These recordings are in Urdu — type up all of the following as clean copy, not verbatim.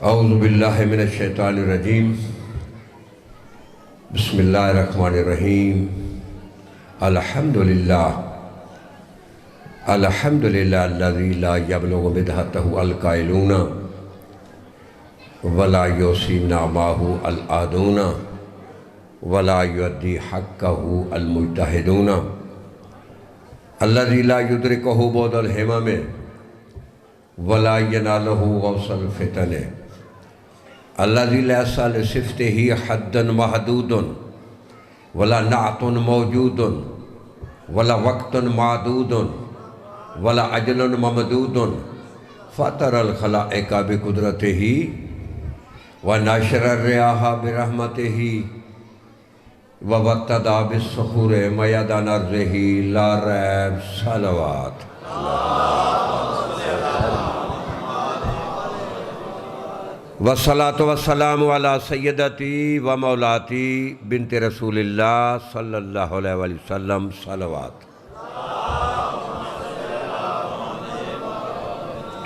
اعوذ باللہ من الشیطان الرجیم بسم اللہ الرحمن الرحیم الحمدللہ الذی لا یبلغ مدحتہ القائلون ولا یوصی نعماہ العادون ولا یؤدی حقہ المجتہدون الذی لا یدرکہ بعد الہمم ولا ینالہ غوث الفتن الذی لیس لصفتہ حد محدود ولا نعت موجود ولا وقت معدود ولا اجل ممدود فطر الخلائق بقدرتہ ونشر الریاح برحمتہ وابتدأ بالصخور میدان ارضہ لا ریب صلوات والصلاة والسلام علی سیدتی و مولاتی بنت رسول اللہ صلی اللہ علیہ وسلم صلوات۔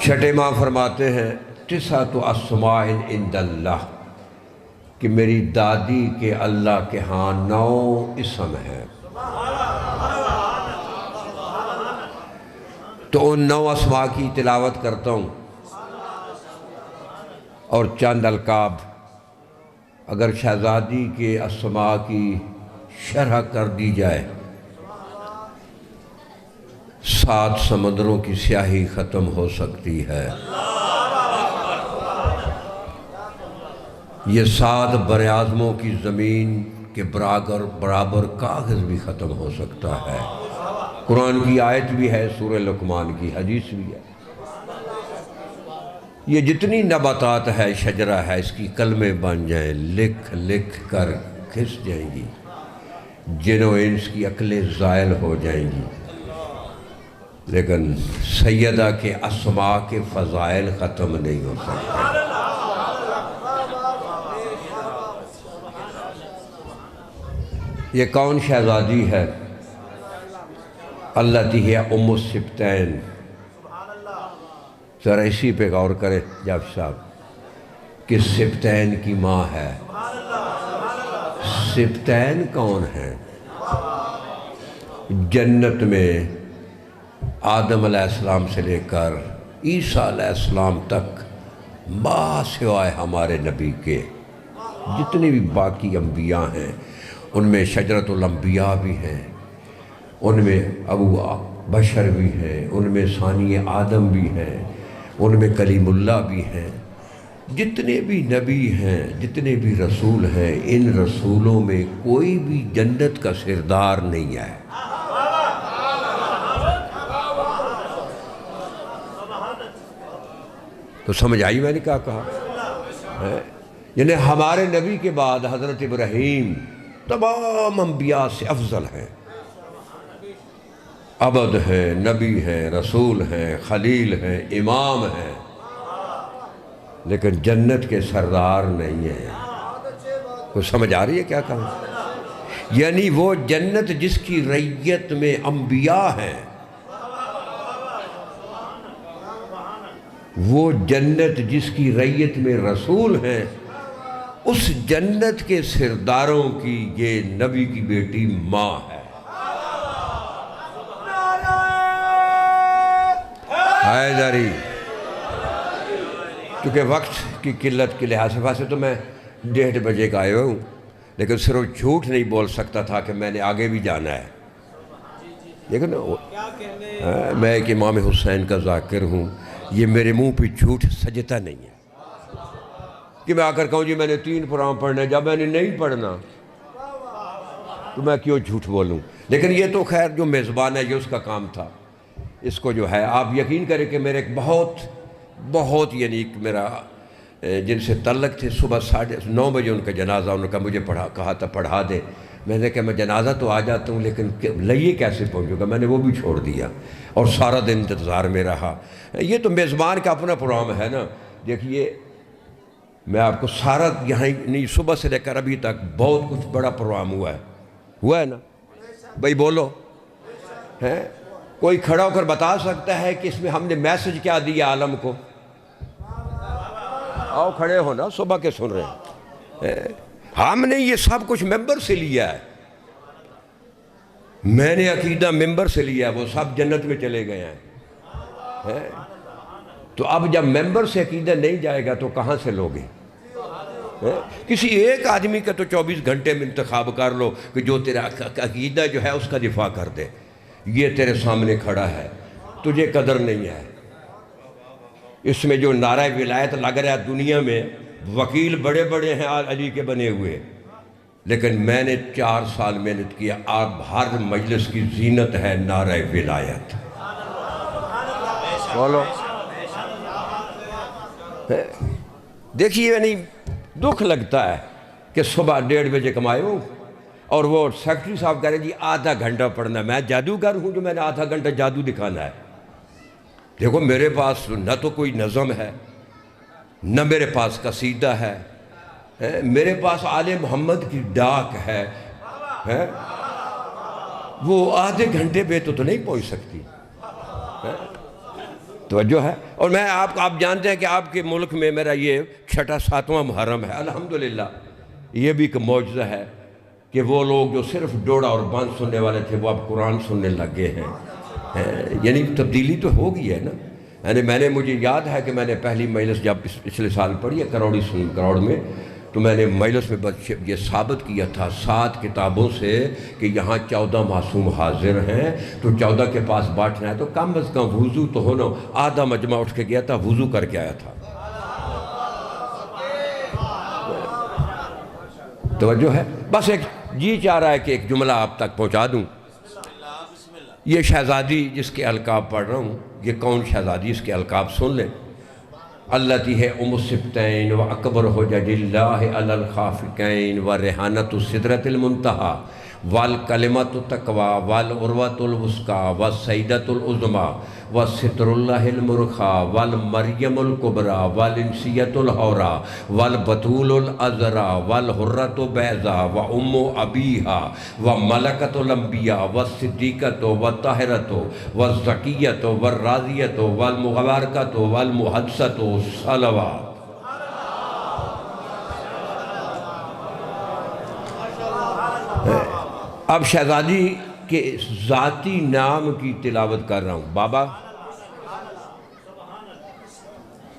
چھٹے ماں فرماتے ہیں تسعۃ اسماء عند اللہ کہ میری دادی کے اللہ کے ہاں 9 اسم ہیں، تو ان 9 اسماء کی تلاوت کرتا ہوں اور چند القاب اگر شہزادی کے اسماء کی شرح کر دی جائے 7 سمندروں کی سیاہی ختم ہو سکتی ہے، یہ 7 براعظموں کی زمین کے برابر کاغذ بھی ختم ہو سکتا ہے۔ قرآن کی آیت بھی ہے، سورہ لقمان کی حدیث بھی ہے۔ یہ جتنی نباتات ہے، شجرہ ہے، اس کی کلمیں بن جائیں، لکھ لکھ کر کھس جائیں گی، جن و انس کی عقلیں زائل ہو جائیں گی، لیکن سیدہ کے اسماء کے فضائل ختم نہیں ہو سکتے۔ یہ کون شہزادی ہے؟ اللہ تی ہے ام السبتین۔ ذرا اسی پہ غور کرے جاب صاحب کہ سبتین کی ماں ہے۔ سبتین کون ہیں؟ جنت میں آدم علیہ السلام سے لے کر عیسیٰ علیہ السلام تک ماں سوائے ہمارے نبی کے جتنے بھی باقی انبیاء ہیں، ان میں شجرۃ الانبیاء بھی ہیں، ان میں ابو بشر بھی ہیں، ان میں ثانی آدم بھی ہیں، ان میں کلیم اللہ بھی ہیں۔ جتنے بھی نبی ہیں، جتنے بھی رسول ہیں، ان رسولوں میں کوئی بھی جنت کا سردار نہیں ہے۔ تو سمجھ آئی میں نے کیا کہا؟ یعنی ہمارے نبی کے بعد حضرت ابراہیم تمام انبیاء سے افضل ہیں، عبد ہیں، نبی ہیں، رسول ہیں، خلیل ہیں، امام ہیں، لیکن جنت کے سردار نہیں ہیں۔ کچھ سمجھ آ رہی ہے کیا کہا؟ یعنی وہ جنت جس کی رعیت میں انبیاء ہیں، وہ جنت جس کی رعیت میں رسول ہیں، اس جنت کے سرداروں کی یہ نبی کی بیٹی ماں ہے۔ حیدری کیونکہ وقت کی قلت کے لحاظ سے ویسے تو میں 1:30 بجے کا آیا ہوں، لیکن صرف جھوٹ نہیں بول سکتا تھا کہ میں نے آگے بھی جانا ہے۔ لیکن میں ایک امام حسین کا ذاکر ہوں، یہ میرے منہ پہ جھوٹ سجتا نہیں ہے کہ میں آ کر کہوں جی میں نے 3 پروگرام پڑھنے، جب میں نے نہیں پڑھنا تو میں کیوں جھوٹ بولوں۔ لیکن یہ تو خیر جو میزبان ہے یہ اس کا کام تھا، اس کو جو ہے آپ یقین کریں کہ میرے ایک بہت یعنی میرا جن سے تعلق تھے، صبح 9:30 بجے ان کا جنازہ، انہوں نے کہا مجھے کہا تھا پڑھا دے۔ میں نے کہا میں جنازہ تو آ جاتا ہوں لیکن لئیے کیسے پہنچوں گا، میں نے وہ بھی چھوڑ دیا اور سارا دن انتظار میں رہا۔ یہ تو میزبان کا اپنا پروگرام ہے نا۔ دیکھیے میں آپ کو سارا یہاں نہیں، صبح سے لے کر ابھی تک بہت کچھ بڑا پروگرام ہوا ہے نا بھائی، بولو ہیں؟ کوئی کھڑا ہو کر بتا سکتا ہے کہ اس میں ہم نے میسج کیا دیا عالم کو؟ آؤ کھڑے ہو نا، صبح کے سن رہے ہیں۔ ہم نے یہ سب کچھ ممبر سے لیا ہے، میں نے عقیدہ ممبر سے لیا ہے، وہ سب جنت میں چلے گئے ہیں۔ تو اب جب ممبر سے عقیدہ نہیں جائے گا تو کہاں سے لوگے؟ کسی ایک آدمی کا تو 24 گھنٹے میں انتخاب کر لو کہ جو تیرا عقیدہ جو ہے اس کا دفاع کر دے۔ یہ تیرے سامنے کھڑا ہے، تجھے قدر نہیں ہے۔ اس میں جو نعرہ ولایت لگ رہا ہے دنیا میں، وکیل بڑے بڑے ہیں علی کے بنے ہوئے، لیکن میں نے 4 سال محنت کیا، اب ہر مجلس کی زینت ہے نعرہ ولایت۔ بولو دیکھیے، یعنی دکھ لگتا ہے کہ صبح 1:30 بجے کمائے ہوں اور وہ سیکٹری صاحب کہہ رہے جی آدھا گھنٹہ پڑھنا ہے۔ میں جادوگر ہوں جو میں نے آدھا گھنٹہ جادو دکھانا ہے؟ دیکھو میرے پاس نہ تو کوئی نظم ہے، نہ میرے پاس قصیدہ ہے، میرے پاس آل محمد کی ڈاک ہے، وہ آدھے گھنٹے پہ تو نہیں پہنچ سکتی۔ توجہ ہے؟ اور میں آپ جانتے ہیں کہ آپ کے ملک میں میرا یہ 6واں 7واں محرم ہے، الحمدللہ۔ یہ بھی ایک معجزہ ہے کہ وہ لوگ جو صرف ڈوڑا اور بانس سننے والے تھے وہ اب قرآن سننے لگے ہیں۔ یعنی تبدیلی تو ہو گئی ہے نا۔ یعنی مجھے یاد ہے کہ میں نے پہلی مجلس جب پچھلے سال پڑھی ہے کروڑ میں، تو میں نے مجلس میں یہ ثابت کیا تھا 7 کتابوں سے کہ یہاں 14 معصوم حاضر ہیں، تو 14 کے پاس بیٹھنا ہے تو کم از کم وضو تو ہونا۔ آدھا مجمع اٹھ کے گیا تھا، وضو کر کے آیا تھا۔ توجہ ہے؟ بس ایک جی چاہ رہا ہے کہ ایک جملہ آپ تک پہنچا دوں۔ یہ شہزادی جس کے القاب پڑھ رہا ہوں، یہ کون شہزادی، اس کے القاب سن لیں۔ اللتی ہے ام السبتین و اکبر حجج اللہ علی الخافقین و ریحانت السدرۃ المنتہی والکلمۃ التقوی والعروۃ الوثقی والسیدۃ العظمی وستر اللہ المرخی والمریم الکبریٰ والانسیۃ الحوریٰ والبتول العذراء والحرۃ بیضاء وام ابیہا وملکۃ الانبیاء والصدیقۃ والطاہرۃ والزکیۃ والراضیۃ والمبارکۃ والمحدثۃ صلوات۔ اب شہزادی کے ذاتی نام کی تلاوت کر رہا ہوں۔ بابا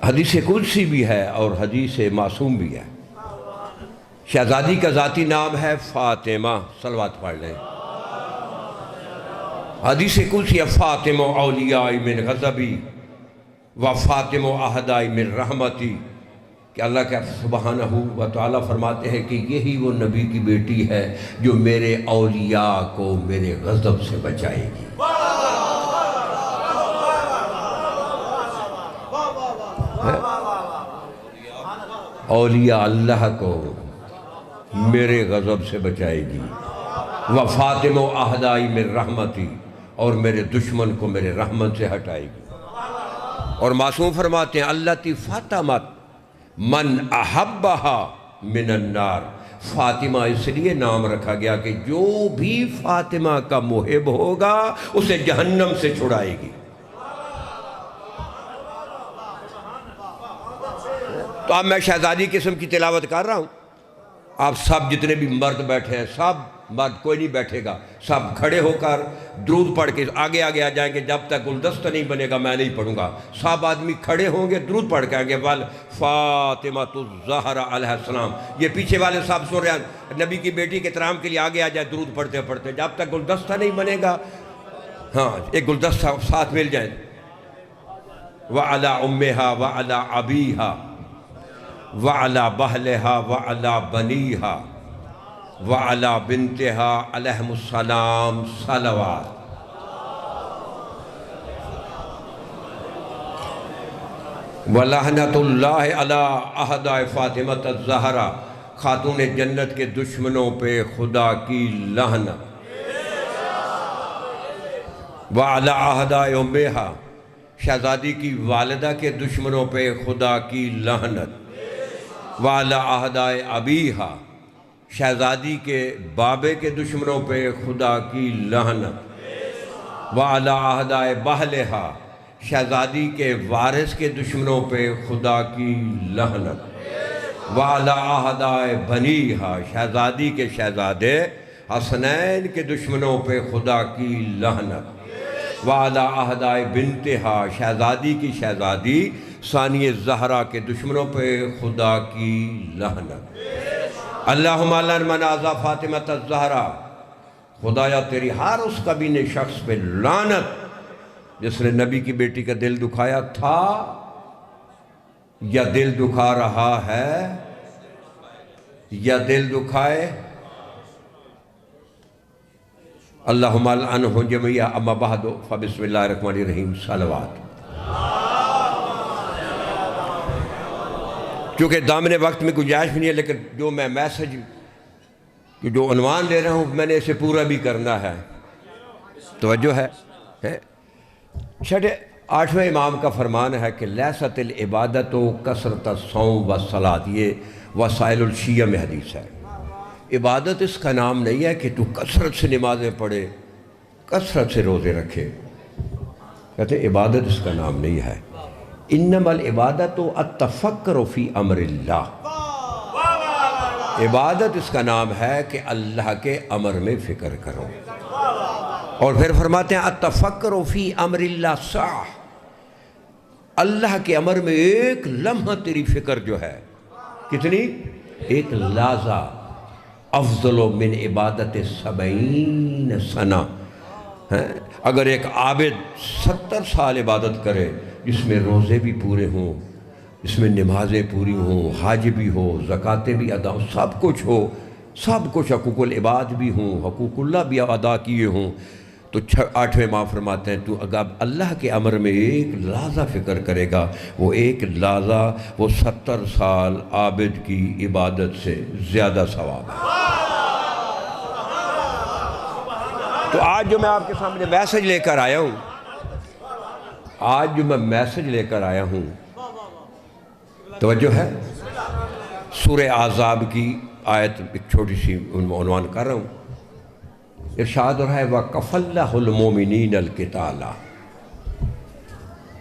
حدیث قدسی بھی ہے اور حدیث معصوم بھی ہے۔ شہزادی کا ذاتی نام ہے فاطمہ، صلوات پڑھ لیں۔ حدیث قدسی فاطمہ اولیاء من غضبی و فاطمہ اہداء من رحمتی، کہ اللہ کا سبحانہ و تعالیٰ فرماتے ہیں کہ یہی وہ نبی کی بیٹی ہے جو میرے اولیاء کو میرے غضب سے بچائے گی۔ اولیاء اللہ کو میرے غضب سے بچائے گی۔ و فاطمہ اہداء من رحمتی، اور میرے دشمن کو میرے رحمت سے ہٹائے گی۔ اور معصوم فرماتے ہیں اللتی فاطمت من احبہا من النار، فاطمہ اس لیے نام رکھا گیا کہ جو بھی فاطمہ کا محب ہوگا اسے جہنم سے چھڑائے گی۔ تو اب میں شہزادی قسم کی تلاوت کر رہا ہوں۔ آپ سب جتنے بھی مرد بیٹھے ہیں، سب مرد کوئی نہیں بیٹھے گا، سب کھڑے ہو کر درود پڑھ کے آگے آگے آ جائیں گے۔ جب تک گلدستہ نہیں بنے گا میں نہیں پڑھوں گا۔ سب آدمی کھڑے ہوں گے، درود پڑھ کے آئیں گے، فاطمۃ الزہرا علیہ السلام۔ یہ پیچھے والے سب سن رہے ہیں، نبی کی بیٹی کے احترام کے لیے آگے آ جائے درود پڑھتے پڑھتے۔ جب تک گلدستہ نہیں بنے گا، ہاں ایک گلدستہ ساتھ مل جائیں۔ وَعَلَىٰ أُمِّهَا وَعَلَىٰ أَبِيهَا وَعَلَىٰ بَهْلِهَا وَعَلَىٰ بَنِيهَا وَعَلَىٰ بِنْتِهَا عَلَيْهِمُ السَّلَامُ صلوات۔ وَلَعْنَةُ اللَّهِ عَلَىٰ أَحْدَائِ فاطمۃ الزہرا، خاتون جنت کے دشمنوں پہ خدا کی لعنت۔ وَعَلَىٰ أَحْدَائِ أُمِّهَا، شہزادی کی والدہ کے دشمنوں پہ خدا کی لعنت۔ وَعَلَىٰ أَحْدَائِ أَبِيهَا، شہزادی کے بابے کے دشمنوں پہ خدا کی لعنت۔ وَعَلَىٰ أَحْدَائِ بَهْلِهَا، شہزادی کے وارث کے دشمنوں پہ خدا کی لعنت، وعلی اعداء بنیہا، شہزادی کے شہزادے حسنین کے دشمنوں پہ خدا کی لعنت، وعلی اعداء بنتہا، شہزادی کی شہزادی ثانی زہرا کے دشمنوں پہ خدا کی لعنت، اللہم لعن من آذی فاطمہ الزہرا، خدایا تیری ہر اس کمینے شخص پہ لعنت جس نے نبی کی بیٹی کا دل دکھایا تھا یا دل دکھا رہا ہے یا دل دکھائے، اللہم لعنہم جمیعا، اما بعد فبسم اللہ الرحمن الرحیم، صلوات۔ چونکہ دامن وقت میں گنجائش بھی نہیں ہے، لیکن جو میں میسج جو عنوان لے رہا ہوں میں نے اسے پورا بھی کرنا ہے، توجہ ہے۔ چھٹے 8ویں امام کا فرمان ہے کہ لیست العبادت و کثرت الصوم والصلاۃ، یہ وسائل الشیعہ میں حدیث ہے۔ عبادت اس کا نام نہیں ہے کہ تو کثرت سے نمازیں پڑھے، کثرت سے روزے رکھے، کہتے ہیں عبادت اس کا نام نہیں ہے۔ انما العبادت التفکر فی امر اللہ، عبادت اس کا نام ہے کہ اللہ کے امر میں فکر کرو، اور پھر فرماتے ہیں التفکر فی امر اللہ ساعہ، اللہ کے امر میں ایک لمحہ تیری فکر جو ہے کتنی، ایک لحظہ، افضل من عبادت 70 سنہ۔ اگر ایک عابد 70 سال عبادت کرے، جس میں روزے بھی پورے ہوں، اس میں نمازیں پوری ہوں، حج بھی ہو، زکاتیں بھی ادا ہوں، سب کچھ ہو، سب کچھ، حقوق العباد بھی ہوں، حقوق اللہ بھی ادا کیے ہوں، تو 8ویں امام فرماتے ہیں تو اگر اللہ کے امر میں ایک لحظہ فکر کرے گا، وہ ایک لحظہ وہ 70 سال عابد کی عبادت سے زیادہ ثواب ہے۔ تو آج جو میں آپ کے سامنے میسج لے کر آیا ہوں، آج جو میں میسج لے کر آیا ہوں، توجہ ہے، سورہ احزاب کی آیت ایک چھوٹی سی عنوان کر رہا ہوں۔ ارشاد رہا ہے وَكَفَلَّهُ الْمُؤْمِنِينَ الْقِتَالَ،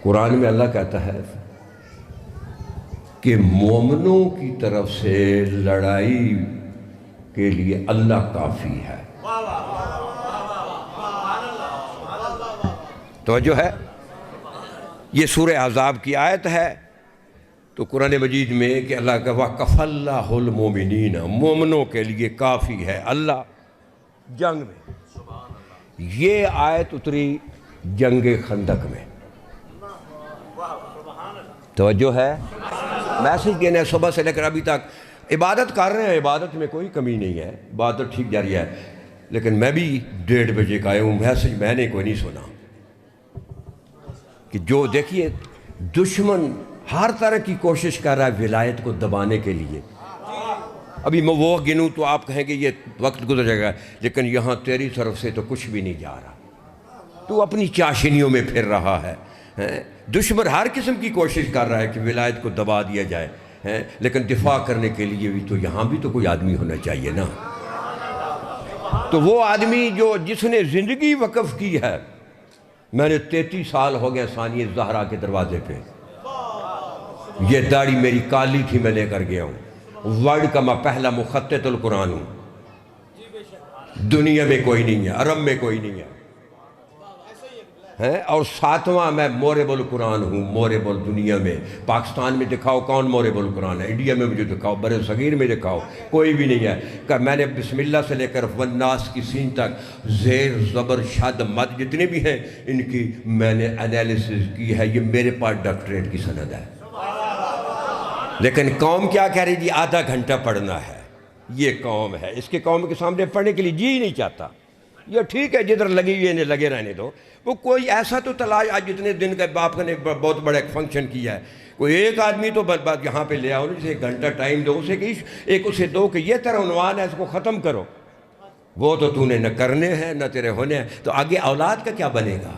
قرآن میں اللہ کہتا ہے کہ مومنوں کی طرف سے لڑائی کے لیے اللہ کافی ہے۔ توجہ ہے، یہ سورہ احزاب کی آیت ہے، تو قرآن مجید میں کہ اللہ کا وَكَفَلَّهُ الْمُؤْمِنِينَ، مومنوں کے لیے کافی ہے اللہ جنگ میں۔ یہ آیت اتری جنگ خندق میں، توجہ ہے، میسج دینا ہے صبح سے لے کر ابھی تک، عبادت کر رہے ہیں، عبادت میں کوئی کمی نہیں ہے، عبادت ٹھیک جاری ہے، لیکن میں بھی 1:30 بجے کا آیا ہوں، میسج میں نے کوئی نہیں سنا، کہ جو دیکھیے دشمن ہر طرح کی کوشش کر رہا ہے ولایت کو دبانے کے لیے۔ ابھی میں وہ گنوں تو آپ کہیں گے یہ وقت گزر جائے گا، لیکن یہاں تیری طرف سے تو کچھ بھی نہیں جا رہا، تو اپنی چاشنیوں میں پھر رہا ہے۔ دشمن ہر قسم کی کوشش کر رہا ہے کہ ولایت کو دبا دیا جائے، لیکن دفاع کرنے کے لیے بھی تو یہاں بھی تو کوئی آدمی ہونا چاہیے نا۔ تو وہ آدمی جس نے زندگی وقف کی ہے، میں نے 33 سال ہو گئے ثانی زہرا کے دروازے پہ، یہ داڑھی میری کالی تھی، میں لے کر گیا ہوں، ورلڈ کا میں پہلا مخطط القرآن ہوں، دنیا میں کوئی نہیں ہے، عرب میں کوئی نہیں ہے، اور 7واں میں مورب القرآن ہوں، مورب دنیا میں۔ پاکستان میں دکھاؤ کون مورب القرآن ہے، انڈیا میں مجھے دکھاؤ، بر صغیر میں دکھاؤ، کوئی بھی نہیں ہے۔ کہ میں نے بسم اللہ سے لے کر والناس کی سین تک زیر زبر شد مد جتنے بھی ہیں ان کی میں نے انالیسز کی ہے، یہ میرے پاس ڈاکٹریٹ کی سند ہے۔ لیکن قوم کیا کہہ رہی جی آدھا گھنٹہ پڑھنا ہے، یہ قوم ہے، اس کے قوم کے سامنے پڑھنے کے لیے جی ہی نہیں چاہتا۔ یہ ٹھیک ہے جدھر لگی ہوئی انہیں لگے رہنے دو، وہ کوئی ایسا تو تلاش، آج جتنے دن کا باپ نے بہت بڑا ایک فنکشن کیا ہے، کوئی ایک آدمی تو بات یہاں پہ لے آؤ، جسے 1 گھنٹہ ٹائم دو، اسے کہ ایک اسے دو کہ یہ تیرا عنوان ہے، اس کو ختم کرو، وہ تو تو نے نہ کرنے ہیں نہ تیرے ہونے ہیں، تو آگے اولاد کا کیا بنے گا؟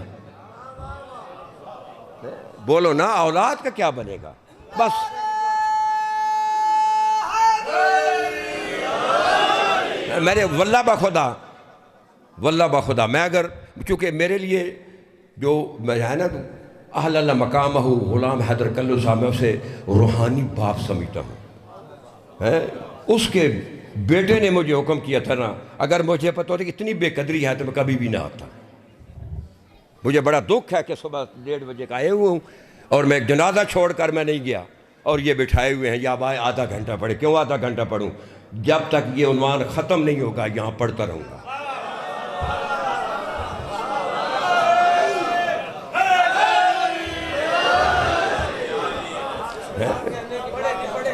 بولو نا، اولاد کا کیا بنے گا؟ بس میرے واللہ بخدا میں اگر، چونکہ میرے لیے جو میں ہے نا احلل مقامہ غلام حیدر کلو صاحب، میں اسے روحانی باپ سمجھتا ہوں. اس کے بیٹے نے مجھے حکم کیا تھا نا، اگر مجھے پتہ ہوتا کہ اتنی بے قدری ہے تو میں کبھی بھی نہ آتا. مجھے بڑا دکھ ہے کہ صبح 1:30 بجے کا آئے ہوئے ہوں اور میں ایک جنازہ چھوڑ کر میں نہیں گیا، اور یہ بٹھائے ہوئے ہیں یا بھائی آدھا گھنٹہ پڑھے. کیوں آدھا گھنٹہ پڑھوں؟ جب تک یہ عنوان ختم نہیں ہوگا یہاں پڑھتا رہوں گا.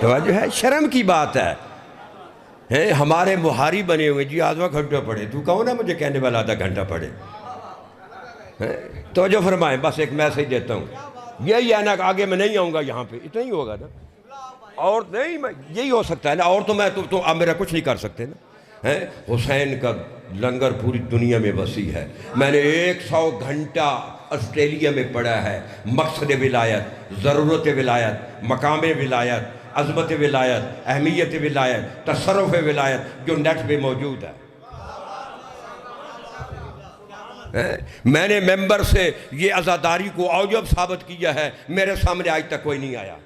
توجہ ہے، شرم کی بات ہے. ہمارے محاری بنے ہوئے، جی آدھا گھنٹہ پڑھے. تو کون ہے مجھے کہنے والا آدھا گھنٹہ پڑھے؟ توجہ فرمائیں، بس ایک میسیج دیتا ہوں. یہی ہے نا کہ آگے میں نہیں آؤں گا یہاں پہ، اتنا ہی ہوگا نا. اور نہیں، میں یہی ہو سکتا ہے نا، اور تو میں تو آپ میرا کچھ نہیں کر سکتے نا. حسین کا لنگر پوری دنیا میں وسیع ہے. میں نے 100 گھنٹہ آسٹریلیا میں پڑھا ہے. مقصد ولایت، ضرورت ولایت، مقام ولایت، عظمت ولایت، اہمیت ولایت، تصرف ولایت، جو نیٹ پہ موجود ہے. میں نے ممبر سے یہ عزاداری کو اوجب ثابت کیا ہے، میرے سامنے آج تک کوئی نہیں آیا.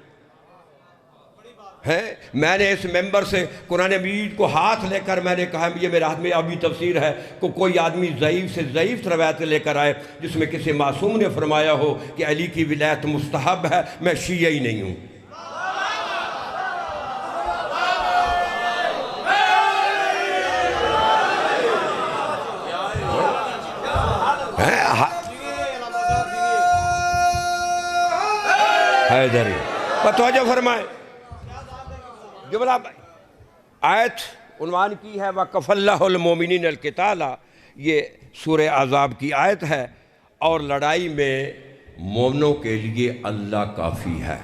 میں نے اس ممبر سے قرآن مجید کو ہاتھ لے کر میں نے کہا یہ میرے ہاتھ میں ابھی تفسیر ہے کہ کوئی آدمی ضعیف سے ضعیف روایت لے کر آئے جس میں کسی معصوم نے فرمایا ہو کہ علی کی ولایت مستحب ہے. میں شیعہ ہی نہیں ہوں. حیدری توجہ فرمائیں. جملہ آیت عنوان کی ہے وَقَفَ اللَّهُ الْمُؤْمِنِينَ الْقِتَالَ، یہ سورہ احزاب کی آیت ہے. اور لڑائی میں مومنوں کے لیے اللہ کافی ہے.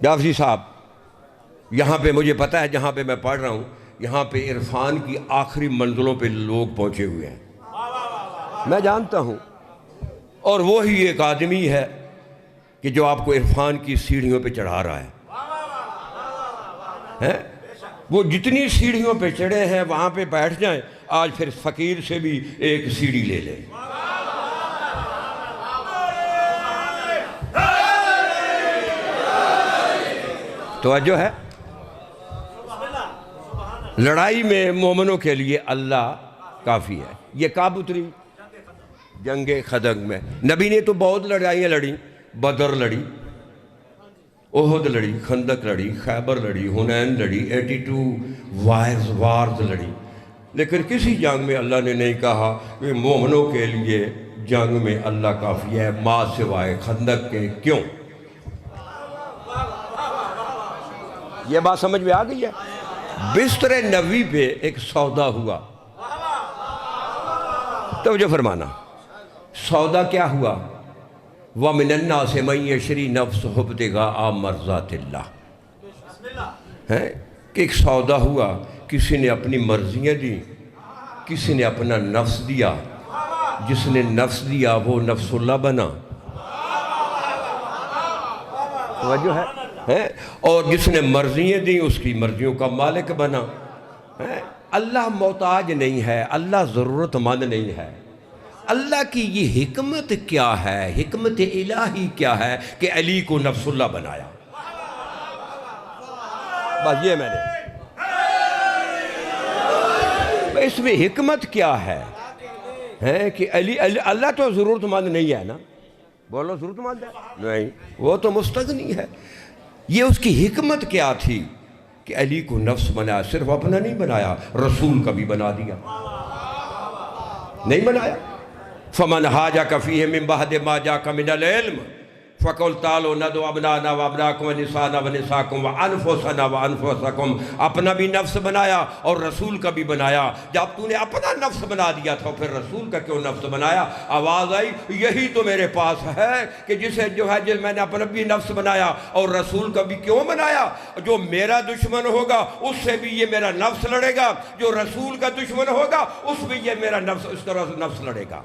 جعفری صاحب، یہاں پہ مجھے پتہ ہے جہاں پہ میں پڑھ رہا ہوں یہاں پہ عرفان کی آخری منزلوں پہ لوگ پہنچے ہوئے ہیں، میں جانتا ہوں. اور وہی ایک آدمی ہے کہ جو آپ کو عرفان کی سیڑھیوں پہ چڑھا رہا ہے. وہ جتنی سیڑھیوں پہ چڑھے ہیں وہاں پہ بیٹھ جائیں، آج پھر فقیر سے بھی ایک سیڑھی لے لیں. توجہ ہے. لڑائی میں مومنوں کے لیے اللہ کافی ہے. یہ کب اتری؟ جنگ خندق میں. نبی نے تو بہت لڑائیاں لڑیں، بدر لڑی، احد لڑی، خندق لڑی، خیبر لڑی، حنین لڑی، 82 وارز لڑی. لیکن کسی جنگ میں اللہ نے نہیں کہا کہ مومنوں کے لیے جنگ میں اللہ کافی ہے ما سوائے خندق کے. کیوں؟ یہ بات سمجھ میں آ گئی ہے. بستر نبوی پہ ایک سودا ہوا. توجہ فرمانا، سودا کیا ہوا؟ وَمِنَ النَّاسِ مَن يَشْرِي نَفْسَهُ ابْتِغَاءَ مَرْضَاتِ اللَّهِ. کہ ایک سودا ہوا، کسی نے اپنی مرضیاں دی، کسی نے اپنا نفس دیا. جس نے نفس دیا وہ نفس اللہ بنا. توجہ ہے. اور جس نے مرضیاں دیں اس کی مرضیوں کا مالک بنا. اللہ محتاج نہیں ہے، اللہ ضرورت مند نہیں ہے. اللہ کی یہ حکمت کیا ہے، حکمت الہی کیا ہے کہ علی کو نفس اللہ بنایا. بس یہ میں نے اس میں حکمت کیا ہے کہ علی اللہ تو ضرورت مند نہیں ہے نا. بولو ضرورت مند ہے نہیں، وہ تو مستغنی ہے. یہ اس کی حکمت کیا تھی کہ علی کو نفس بنایا. صرف اپنا نہیں بنایا، رسول کا بھی بنا دیا. نہیں بنایا. فَمَنْ حَاجَكَ فِيهِ مِنْ بَعْدِ مَا جَاءَكَ مِنَ الْعِلْمِ فَقُلْ تَعَالَوْا نَدْعُ أَبْنَاءَنَا وَأَبْنَاءَكُمْ وَنِسَاءَنَا وَنِسَاءَكُمْ وَأَنفُسَنَا وَأَنفُسَكُمْ. اپنا بھی نفس بنایا اور رسول کا بھی بنایا. جب تو نے اپنا نفس بنا دیا تھا پھر رسول کا کیوں نفس بنایا؟ آواز آئی یہی تو میرے پاس ہے کہ جسے جس میں نے اپنا بھی نفس بنایا اور رسول کا بھی کیوں بنایا. جو میرا دشمن ہوگا اس سے بھی یہ میرا نفس لڑے گا، جو رسول کا دشمن ہوگا اس بھی یہ میرا نفس اس طرح نفس لڑے گا.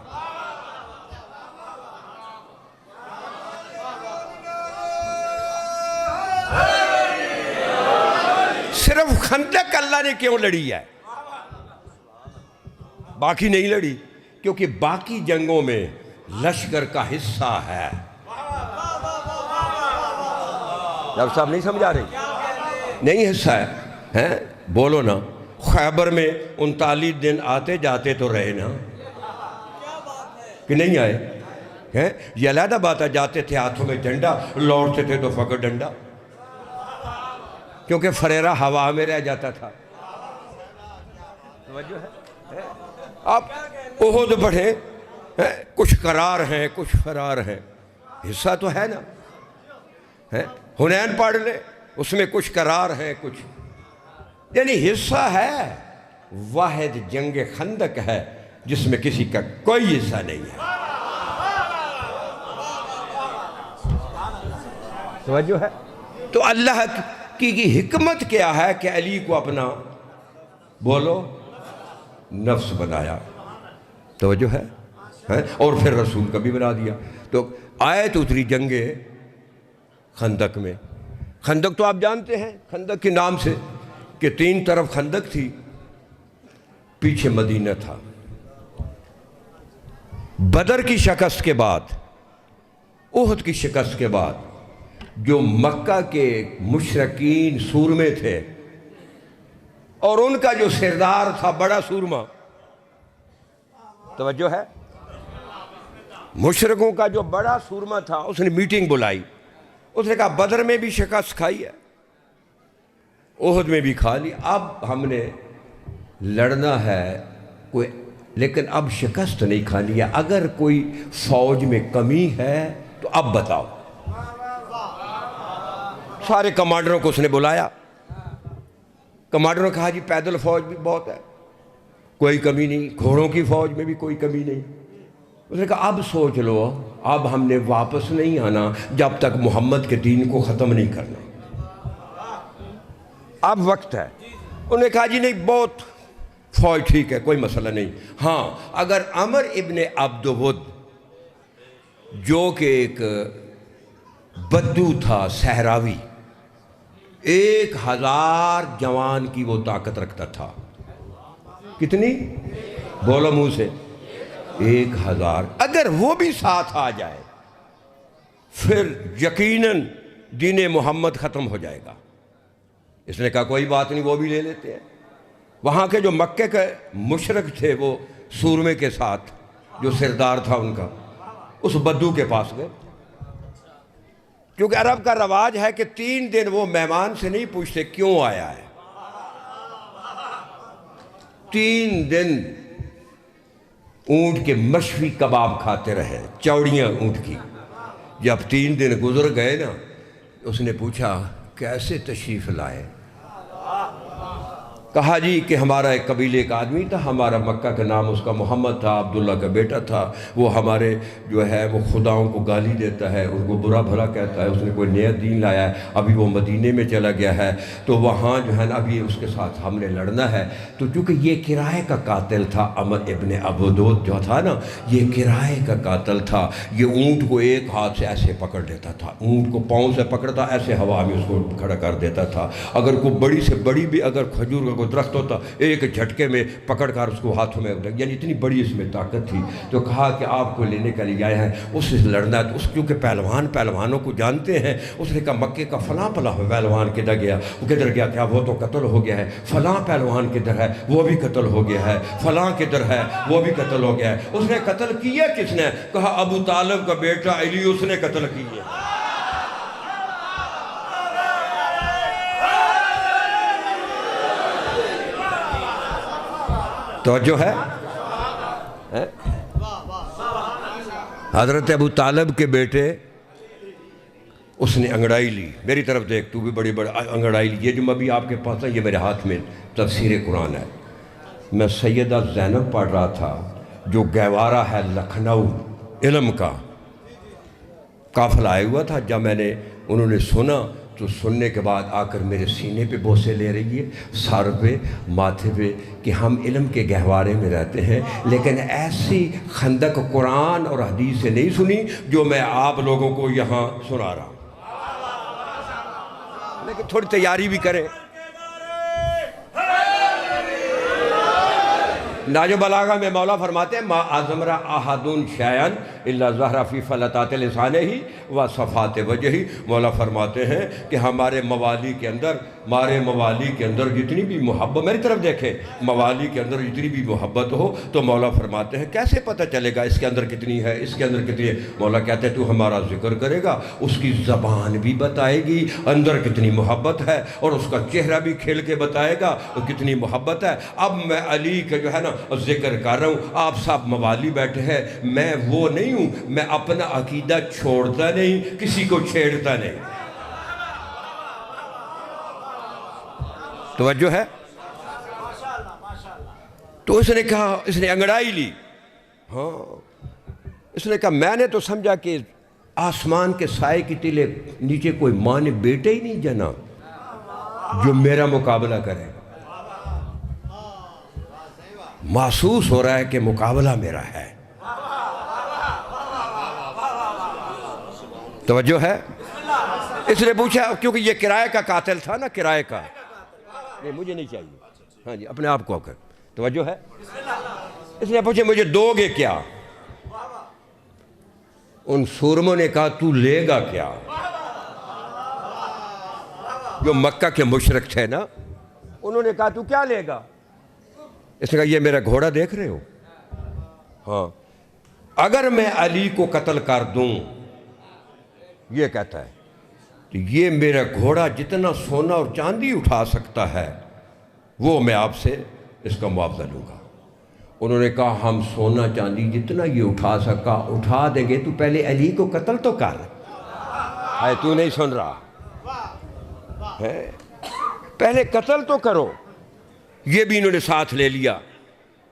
صرف خندق اللہ نے کیوں لڑی ہے، باقی نہیں لڑی؟ کیونکہ باقی جنگوں میں لشکر کا حصہ ہے۔ ڈاکٹر صاحب نہیں سمجھا رہے؟ نہیں حصہ ہے، بولو نا۔ خیبر میں 39 دن آتے جاتے تو رہے نا، کہ نہیں آئے؟ یہ علیحدہ بات ہے، جاتے تھے ہاتھوں میں جھنڈا، لوٹتے تھے تو فقط ڈنڈا، کیونکہ فریرہ ہوا میں رہ جاتا تھا۔ توجہ ہے؟ آپ احد پڑھیں، کچھ قرار ہیں کچھ فرار ہیں، حصہ تو ہے نا۔ حنین پڑھ لے، اس میں کچھ قرار ہیں کچھ، یعنی حصہ ہے۔ واحد جنگ خندق ہے جس میں کسی کا کوئی حصہ نہیں ہے۔ توجہ ہے؟ تو اللہ کی حکمت کیا ہے کہ علی کو اپنا بولو نفس بنایا؟ توجہ ہے؟ اور پھر رسول کا بھی بنا دیا۔ تو آیت اتری جنگ خندق میں۔ خندق تو آپ جانتے ہیں، خندق کے نام سے کہ 3 طرف خندق تھی، پیچھے مدینہ تھا۔ بدر کی شکست کے بعد، احد کی شکست کے بعد، جو مکہ کے مشرکین سورمے تھے اور ان کا جو سردار تھا بڑا سورما، توجہ ہے؟ مشرکوں کا جو بڑا سورما تھا، اس نے میٹنگ بلائی، اس نے کہا بدر میں بھی شکست کھائی ہے، احد میں بھی کھا لی، اب ہم نے لڑنا ہے کوئی، لیکن اب شکست نہیں کھانی ہے، اگر کوئی فوج میں کمی ہے تو اب بتاؤ۔ سارے کمانڈروں کو اس نے بلایا، کمانڈروں نے کہا جی پیدل فوج بھی بہت ہے، کوئی کمی نہیں، گھوڑوں کی فوج میں بھی کوئی کمی نہیں۔ اس نے کہا اب سوچ لو، اب ہم نے واپس نہیں آنا جب تک محمد کے دین کو ختم نہیں کرنا، اب وقت ہے۔ انہوں نے کہا جی نہیں، بہت فوج ٹھیک ہے، کوئی مسئلہ نہیں، ہاں اگر عمر ابن عبد ود جو کہ ایک بدو تھا صحراوی، 1000 جوان کی وہ طاقت رکھتا تھا، کتنی؟ بولو منہ سے، 1000، اگر وہ بھی ساتھ آ جائے پھر یقیناً دین محمد ختم ہو جائے گا۔ اس نے کہا کوئی بات نہیں، وہ بھی لے لیتے ہیں۔ وہاں کے جو مکے کے مشرک تھے وہ سورمے کے ساتھ جو سردار تھا ان کا، اس بدو کے پاس گئے، کیونکہ عرب کا رواج ہے کہ 3 دن وہ مہمان سے نہیں پوچھتے کیوں آیا ہے، 3 دن اونٹ کے مشوی کباب کھاتے رہے، چوڑیاں اونٹ کی۔ جب 3 دن گزر گئے نا، اس نے پوچھا کیسے تشریف لائے؟ کہا جی کہ ہمارا ایک قبیلے کا آدمی تھا، ہمارا مکہ کا نام اس کا محمد تھا، عبداللہ کا بیٹا تھا، وہ ہمارے جو ہے وہ خداؤں کو گالی دیتا ہے، ان کو برا بھلا کہتا ہے، اس نے کوئی نیا دین لایا ہے، ابھی وہ مدینے میں چلا گیا ہے، تو وہاں جو ہے نا ابھی اس کے ساتھ ہم نے لڑنا ہے۔ تو چونکہ یہ کرائے کا قاتل تھا، عمر ابن عبد ود جو تھا نا، یہ کرائے کا قاتل تھا، یہ اونٹ کو ایک ہاتھ سے ایسے پکڑ لیتا تھا، اونٹ کو پاؤں سے پکڑتا، ایسے ہوا میں اس کو کھڑا کر دیتا تھا، اگر کوئی بڑی سے بڑی بھی اگر کھجور کا کوئی درخت ہوتا ایک جھٹکے میں پکڑ کر اس کو ہاتھوں میں، یعنی اتنی بڑی اس میں طاقت تھی۔ تو کہا کہ آپ کو لینے کے لیے آئے ہیں، اس سے لڑنا ہے۔ اس کیونکہ پہلوانوں کو جانتے ہیں، اس نے کہا مکے کا فلاں پہلوان کدھر گیا؟ وہ کدھر گیا؟ کیا وہ تو قتل ہو گیا ہے۔ فلاں پہلوان کدھر ہے؟ وہ بھی قتل ہو گیا ہے۔ فلاں کدھر ہے؟ وہ بھی قتل ہو گیا ہے۔ اس نے قتل کیا کس نے؟ کہا ابو طالب کا بیٹا علی، اس نے قتل کیا۔ توجہ ہے؟ حضرت ابو طالب کے بیٹے، اس نے انگڑائی لی، میری طرف دیکھ، تو بھی بڑی انگڑائی لی۔ یہ جو ابھی آپ کے پاس ہے، یہ میرے ہاتھ میں تفسیر قرآن ہے۔ میں سیدہ زینب پڑھ رہا تھا، جو گہوارہ ہے لکھنؤ علم کا، قافلہ آیا ہوا تھا۔ جب انہوں نے سنا تو سننے کے بعد آ کر میرے سینے پہ بوسے لے رہی ہے، سر پہ، ماتھے پہ، کہ ہم علم کے گہوارے میں رہتے ہیں، لیکن ایسی خندق قرآن اور حدیث سے نہیں سنی جو میں آپ لوگوں کو یہاں سنا رہا ہوں۔ لیکن تھوڑی تیاری بھی کریں۔ ناج و بلاغہ میں مولا فرماتے ہیں ما ازمرا احدن شیئن الا ظہر فی فلتات لسانہ و صفات وجہ. مولا فرماتے ہیں کہ ہمارے موالی کے اندر جتنی بھی محبت، میری طرف دیکھیں، موالی کے اندر جتنی بھی محبت ہو تو مولا فرماتے ہیں کیسے پتہ چلے گا اس کے اندر کتنی ہے، اس کے اندر کتنی ہے. مولا کہتے ہیں تو ہمارا ذکر کرے گا، اس کی زبان بھی بتائے گی اندر کتنی محبت ہے، اور اس کا چہرہ بھی کھیل کے بتائے گا وہ کتنی محبت ہے. اب میں علی کا جو ہے نا ذکر کر رہا ہوں، آپ سب موالی بیٹھے ہیں، میں وہ نہیں ہوں، میں اپنا عقیدہ چھوڑتا نہیں، کسی کو چھیڑتا نہیں. توجہ ہے؟ تو اس نے کہا، اس نے انگڑائی لی. ہاں، اس نے کہا میں نے تو سمجھا کہ آسمان کے سائے کی تلے نیچے کوئی ماں نے بیٹے ہی نہیں جنا جو میرا مقابلہ کرے. محسوس ہو رہا ہے کہ مقابلہ میرا ہے. توجہ ہے؟ اس نے پوچھا، کیونکہ یہ کرائے کا قاتل تھا نا، کرائے کا. نہیں مجھے نہیں چاہیے، ہاں جی اپنے آپ کو کر. توجہ ہے؟ اس نے پوچھا مجھے دو گے کیا؟ ان سورموں نے کہا تو لے گا کیا؟ جو مکہ کے مشرک تھے نا، انہوں نے کہا تو کیا لے گا؟ اس نے کہا یہ میرا گھوڑا دیکھ رہے ہو؟ ہاں. اگر میں علی کو قتل کر دوں، یہ کہتا ہے، تو یہ میرا گھوڑا جتنا سونا اور چاندی اٹھا سکتا ہے وہ میں آپ سے اس کا معاوضہ لوں گا. انہوں نے کہا ہم سونا چاندی جتنا یہ اٹھا سکا اٹھا دیں گے، تو پہلے علی کو قتل تو کر. ہے تو نہیں سن رہا ہے؟ پہلے قتل تو کرو. یہ بھی انہوں نے ساتھ لے لیا.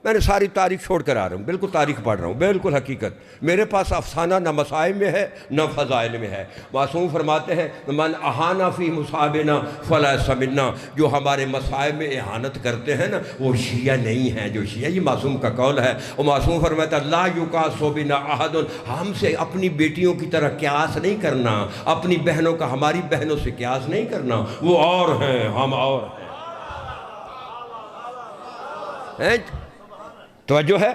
میں نے ساری تاریخ چھوڑ کر آ رہا ہوں، بالکل تاریخ پڑھ رہا ہوں، بالکل حقیقت. میرے پاس افسانہ نہ مصائب میں ہے نہ فضائل میں ہے. معصوم فرماتے ہیں من احانا فی مصابنا فلا سمنا، جو ہمارے مصائب میں احانت کرتے ہیں نا وہ شیعہ نہیں ہیں. جو شیعہ، یہ معصوم کا قول ہے. اور معصوم فرماتا ہے لا یقاس بنا احد، ہم سے اپنی بیٹیوں کی طرح قیاس نہیں کرنا، اپنی بہنوں کا ہماری بہنوں سے قیاس نہیں کرنا. وہ اور ہیں، ہم اور ہیں. توجہ ہے؟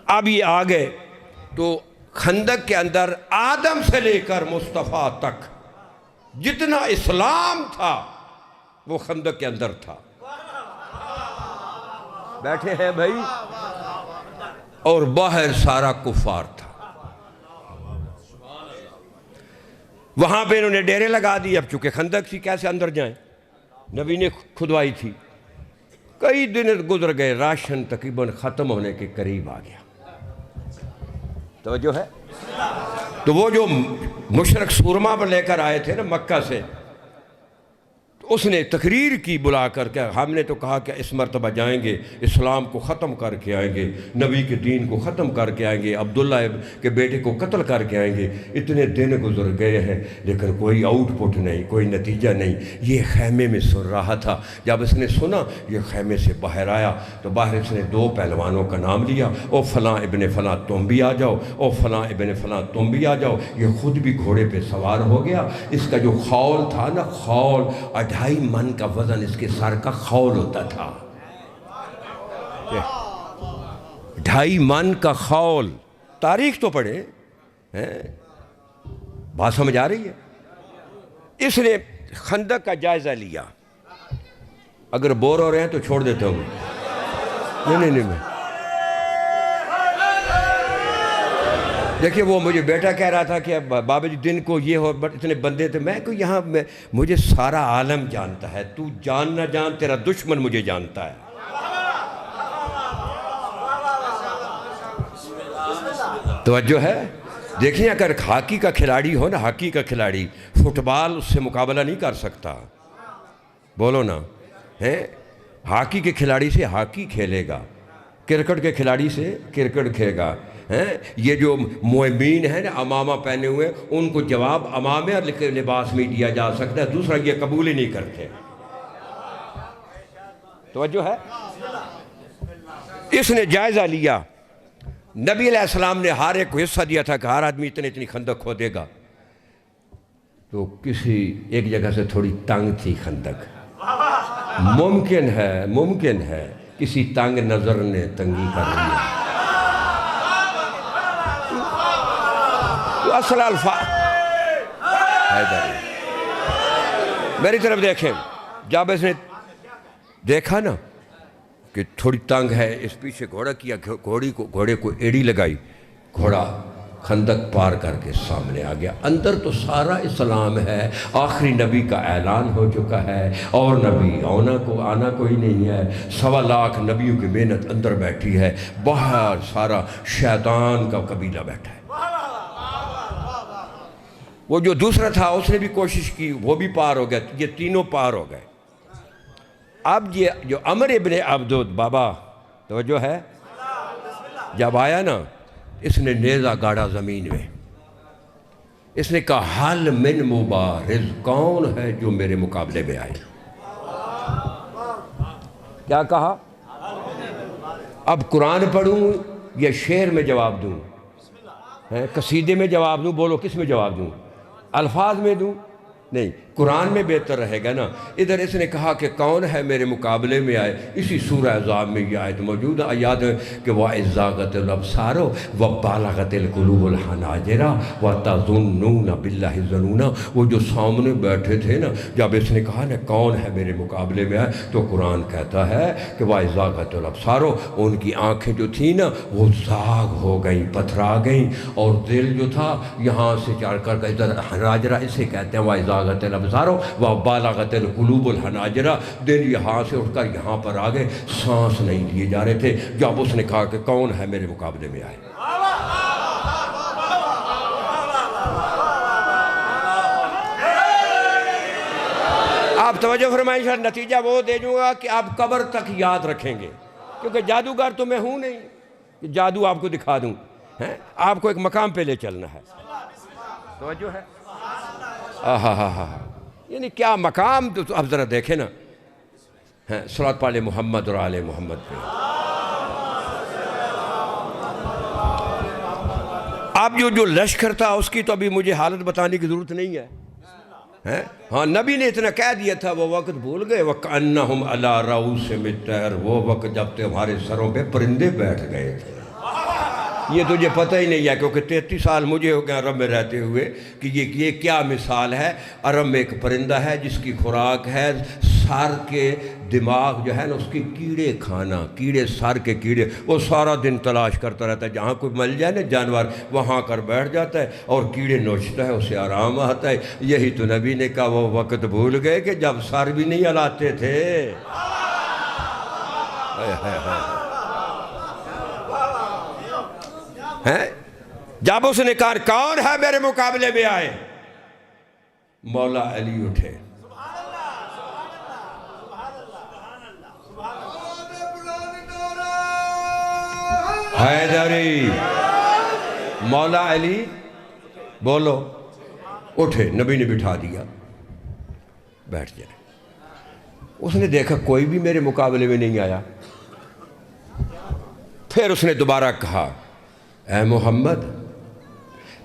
اب یہ آگئے تو خندق کے اندر آدم سے لے کر مصطفیٰ تک جتنا اسلام تھا وہ خندق کے اندر تھا. بیٹھے ہیں بھائی، اور باہر سارا کفار تھا. وہاں پہ انہوں نے ڈیرے لگا دی. اب چونکہ خندق تھی کیسے اندر جائیں؟ نبی نے کھدوائی تھی. کئی دن گزر گئے، راشن تقریباً ختم ہونے کے قریب آ گیا. توجہ ہے؟ تو وہ جو مشرک سورما پر لے کر آئے تھے نا مکہ سے، اس نے تقریر کی بلا کر کے، ہم نے تو کہا کہ اس مرتبہ جائیں گے، اسلام کو ختم کر کے آئیں گے، نبی کے دین کو ختم کر کے آئیں گے، عبداللہ کے بیٹے کو قتل کر کے آئیں گے. اتنے دن گزر گئے ہیں لیکن کوئی آؤٹ پٹ نہیں، کوئی نتیجہ نہیں. یہ خیمے میں سن رہا تھا. جب اس نے سنا یہ خیمے سے باہر آیا تو باہر اس نے دو پہلوانوں کا نام لیا، او فلاں ابن فلاں تم بھی آ جاؤ، او فلاں ابن فلاں تم بھی آ جاؤ. یہ خود بھی گھوڑے پہ سوار ہو گیا. اس کا جو خول تھا نا، خول 2.5 من کا وزن اس کے سر کا خول ہوتا تھا. 2.5 من کا خول. تاریخ تو پڑھے، بات سمجھ آ رہی ہے؟ اس نے خندق کا جائزہ لیا. اگر بور ہو رہے ہیں تو چھوڑ دیتا ہوں. نہیں دیکھیے، وہ مجھے بیٹا کہہ رہا تھا کہ بابا جی دن کو یہ ہو، بٹ اتنے بندے تھے. میں کہ یہاں مجھے سارا عالم جانتا ہے، تو جان نہ جان تیرا دشمن مجھے جانتا ہے. توجہ ہے؟ دیکھیں اگر ہاکی کا کھلاڑی ہو نا، ہاکی کا کھلاڑی، فٹ بال اس سے مقابلہ نہیں کر سکتا. بولو نا، ہاکی کے کھلاڑی سے ہاکی کھیلے گا، کرکٹ کے کھلاڑی سے کرکٹ کھیلے گا. یہ جو مومین ہیں نا امامہ پہنے ہوئے، ان کو جواب امامہ لباس میں دیا جا سکتا ہے، دوسرا یہ قبول ہی نہیں کرتے. توجہ ہے؟ اس نے جائزہ لیا. نبی علیہ السلام نے ہر ایک کو حصہ دیا تھا کہ ہر آدمی اتنی خندق کھودے گا. تو کسی ایک جگہ سے تھوڑی تنگ تھی خندق. ممکن ہے کسی تنگ نظر نے تنگی کر لیا. تو اصل الفاظ میری طرف دیکھیں. جب اس نے دیکھا نا کہ تھوڑی تنگ ہے، اس پیچھے گھوڑا کیا، گھوڑے کو ایڑی لگائی، گھوڑا خندق پار کر کے سامنے آ گیا. اندر تو سارا اسلام ہے، آخری نبی کا اعلان ہو چکا ہے، اور نبی آنا کوئی نہیں ہے. 1.25 لاکھ نبیوں کی محنت اندر بیٹھی ہے، باہر سارا شیطان کا قبیلہ بیٹھا ہے. وہ جو دوسرا تھا اس نے بھی کوشش کی، وہ بھی پار ہو گیا، یہ تینوں پار ہو گئے. اب یہ جو عمر ابن عبدود، بابا توجہ ہے، جب آیا نا اس نے نیزہ گاڑا زمین میں. اس نے کہا حل من مبارز، کون ہے جو میرے مقابلے میں آئے. کیا کہا؟ اب قرآن پڑھوں یا شعر میں جواب دوں؟ قصیدے میں جواب دوں؟ بولو کس میں جواب دوں؟ الفاظ میں دوں؟ نہیں، قرآن میں بہتر رہے گا نا. ادھر اس نے کہا کہ کون ہے میرے مقابلے میں آئے. اسی سورہ احزاب میں یہ آیت موجود ہے. یاد ہے کہ وَإِذْ زَاغَتِ الْأَبْصَارُ وَبَلَغَتِ الْقُلُوبُ الْحَنَاجِرَ وَتَظُنُّونَ بِاللَّهِ الظُّنُونَ. وہ جو سامنے بیٹھے تھے نا، جب اس نے کہا نا کون ہے میرے مقابلے میں آئے، تو قرآن کہتا ہے کہ وَإِذْ زَاغَتِ الْأَبْصَارُ، ان کی آنکھیں جو تھیں نا وہ زاغ ہو گئیں، پتھرا گئیں، اور دل جو تھا یہاں سے چڑھ کر ادھر حناجرہ اسے کہتے ہیں. وَإِذْ زَاغَتِ الْأَبْصَارُ وَبَلَغَتِ الْقُلُوبُ الْحَنَاجِرَ. دل یہاں سے اٹھ کر یہاں پر آ گئے، سانس نہیں لیے جا رہے تھے. جب اس نے کہا کہ کون ہے میرے مقابلے میں آئے. آپ توجہ فرمائیں، شاید نتیجہ وہ دے دوں گا کہ آپ قبر تک یاد رکھیں گے، کیونکہ جادوگر تو میں ہوں نہیں کہ جادو آپ کو دکھا دوں. آپ کو ایک مقام پہ لے چلنا ہے. توجہ ہے؟ یعنی کیا مقام. تو اب ذرا دیکھیں نا، صلوات پڑھ محمد اور آل محمد پہ. اب جو لشکر تھا اس کی تو ابھی مجھے حالت بتانے کی ضرورت نہیں ہے. ہاں، نبی نے اتنا کہہ دیا تھا، وہ وقت بھول گئے. وَكَأَنَّهُمْ عَلَىٰ رَؤُوسِهِمُ الطَّيْرُ، وہ وقت جب تمہارے سروں پہ پرندے بیٹھ گئے تھے. یہ تجھے پتہ ہی نہیں ہے، کیونکہ 33 سال مجھے ہو گئے عرب میں رہتے ہوئے، کہ یہ کیا مثال ہے. عرب میں ایک پرندہ ہے جس کی خوراک ہے سر کے دماغ جو ہے نا اس کی کیڑے کھانا، کیڑے، سر کے کیڑے. وہ سارا دن تلاش کرتا رہتا ہے، جہاں کوئی مل جائے نا جانور وہاں کر بیٹھ جاتا ہے اور کیڑے نوچتا ہے، اسے آرام آتا ہے. یہی تو نبی نے کہا وہ وقت بھول گئے کہ جب سر بھی نہیں ہلاتے تھے. جب اس نے کہا کون ہے میرے مقابلے میں آئے، مولا علی اٹھے. حیدری، مولا علی بولو، اٹھے. نبی نے بٹھا دیا، بیٹھ جائے. اس نے دیکھا کوئی بھی میرے مقابلے میں نہیں آیا. پھر اس نے دوبارہ کہا اے محمد،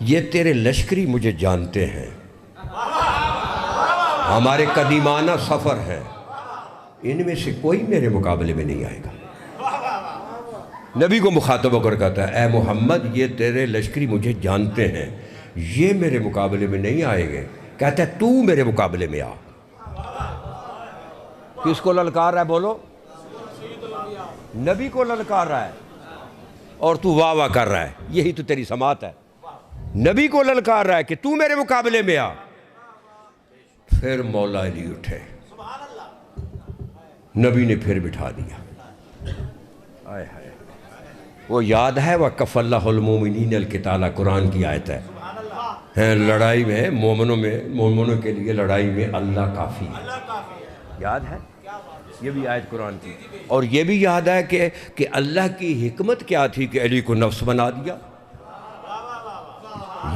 یہ تیرے لشکری مجھے جانتے ہیں، ہمارے قدیمانہ سفر ہے، ان میں سے کوئی میرے مقابلے میں نہیں آئے گا. نبی کو مخاطب ہو کر کہتا ہے اے محمد، یہ تیرے لشکری مجھے جانتے ہیں، یہ میرے مقابلے میں نہیں آئیں گے. کہتا ہے تو میرے مقابلے میں آ. کس کو للکار رہا ہے؟ بولو. نبی کو للکار رہا ہے اور تو واہ واہ کر رہا ہے. یہی تو تیری سماعت ہے. نبی کو للکار رہا ہے کہ تو میرے مقابلے میں آ. پھر مولا علی اٹھے، نبی نے پھر بٹھا دیا. آئے ہائے، وہ یاد ہے وَكَفَّ اللَّهُ الْمُؤْمِنِينَ الْقِتَالَ، قرآن کی آیت ہے. لڑائی میں مومنوں کے لیے لڑائی میں اللہ کافی ہے. یاد ہے یہ بھی آیت قرآن کی. اور یہ بھی یاد ہے کہ اللہ کی حکمت کیا تھی کہ علی کو نفس بنا دیا.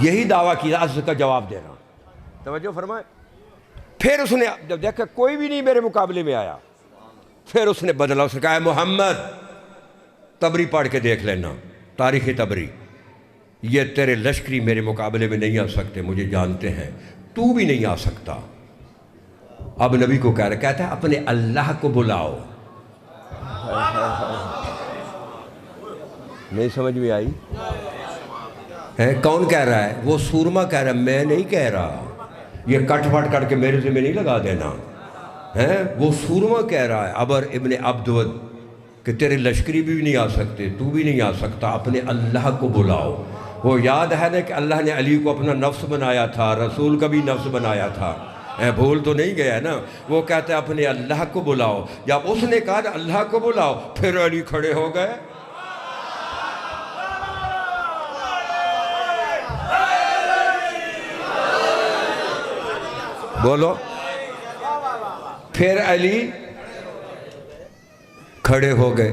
یہی دعویٰ کی اس کا جواب دے رہا. توجہ فرمائیں. پھر اس نے جب دیکھا کوئی بھی نہیں میرے مقابلے میں آیا، پھر اس نے بدلا. اس نے کہا محمد، تبری پڑھ کے دیکھ لینا، تاریخ تبری. یہ تیرے لشکری میرے مقابلے میں نہیں آ سکتے، مجھے جانتے ہیں، تو بھی نہیں آ سکتا. اب نبی کو کہتا ہے اپنے اللہ کو بلاؤ. نہیں سمجھ میں آئی ہے؟ کون کہہ رہا ہے؟ وہ سورما کہہ رہا ہے، میں نہیں کہہ رہا، یہ کٹ پٹ کر کے میرے ذمہ نہیں لگا دینا ہے، وہ سورما کہہ رہا ہے عبر ابن عبدود کہ تیرے لشکری بھی نہیں آ سکتے، تو بھی نہیں آ سکتا، اپنے اللہ کو بلاؤ۔ وہ یاد ہے نا کہ اللہ نے علی کو اپنا نفس بنایا تھا، رسول کا بھی نفس بنایا تھا، بھول تو نہیں گیا نا؟ وہ کہتا ہے اپنے اللہ کو بلاؤ، جب اس نے کہا اللہ کو بلاؤ پھر علی کھڑے ہو گئے۔ بولو، پھر علی کھڑے ہو گئے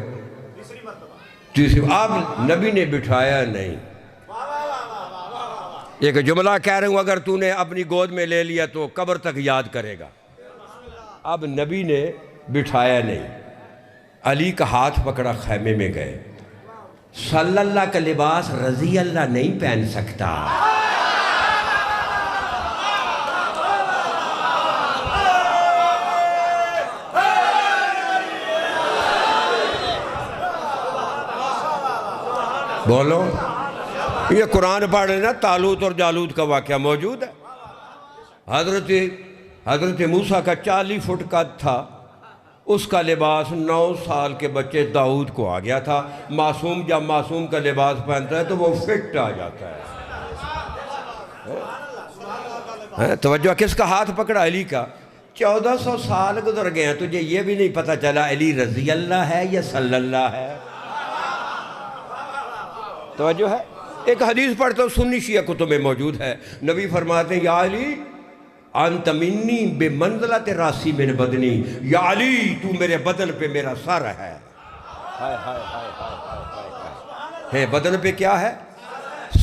تیسری، اب نبی نے بٹھایا نہیں۔ ایک جملہ کہہ رہا ہوں، اگر تو نے اپنی گود میں لے لیا تو قبر تک یاد کرے گا۔ اب نبی نے بٹھایا نہیں، علی کا ہاتھ پکڑا، خیمے میں گئے۔ صلی اللہ کا لباس رضی اللہ نہیں پہن سکتا۔ بولو، یہ قرآن پڑھ لینا، طالوت اور جالوت کا واقعہ موجود ہے۔ حضرت موسیٰ کا 40 فٹ قد تھا، اس کا لباس 9 سال کے بچے داؤد کو آ گیا تھا۔ معصوم جب معصوم کا لباس پہنتا ہے تو وہ فٹ آ جاتا ہے۔ توجہ، کس کا ہاتھ پکڑا؟ علی کا۔ 1400 سال گزر گئے ہیں، تجھے یہ بھی نہیں پتا چلا علی رضی اللہ ہے یا صلی اللہ ہے؟ توجہ ہے؟ ایک حدیث پڑھتا ہوں، سنی شیعہ کتب میں موجود ہے، نبی فرماتے ہیں یا علی انت منی بمنزلت راسی من بدنی، یا علی تو میرے بدن پہ میرا سر ہے۔ ہے بدن پہ کیا ہے؟